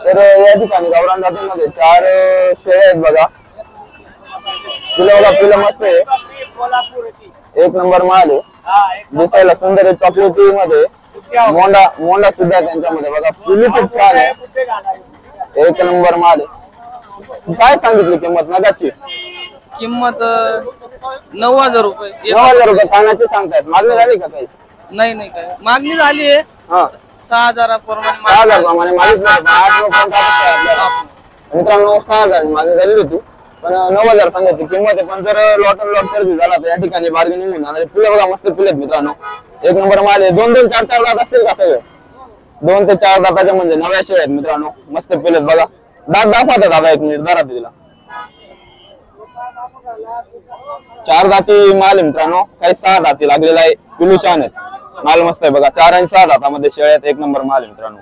तर या ठिकाणी गावरान जातीमध्ये 4 शेळ्या आहेत बघा। पिलं मस्त आहे, एक नंबर माल आहे, दिसायला सुंदर आहे, चॉकलेटी मध्ये मोंडा सुद्धा त्यांच्यामध्ये बघा, पिली खूप छान आहे, एक नंबर माल आहे। काय सांगितली किंमत नगाची? किंमत 9,000 रुपये। 9,000 रुपये कानाची सांगतायत, मागणी झाली का काही? नाही काय मागणी झाली आहे, 6,000 प्रमाणे 6,000 प्रमाणे मागितलं, 8,000 मित्रांनो 6,000 मागणी झाली होती, पण 9,000 सांगायची किंमत आहे। पण जर लॉट खरेदी झाला तर या ठिकाणी बार्गेनिंग होऊन जाणार। फुले बघा मस्त फुले आहेत मित्रांनो, एक नंबर माल आहे। 2-2, 4-4 दात असतील का सगळे? 2 ते 4 दाताच्या म्हणजे नव्या शेळ्या आहेत मित्रांनो, मस्त फुले आहेत बघा। दात दाखवतात दादा, एक मिनिट दारा तिला। 4 दाती माल आहे मित्रांनो, काही 6 दाती लागलेला आहे, पिलू छान आहेत, माल मस्त आहे बघा। 4 आणि 6 दातामध्ये शेळ्या आहेत, एक नंबर माल आहे मित्रांनो।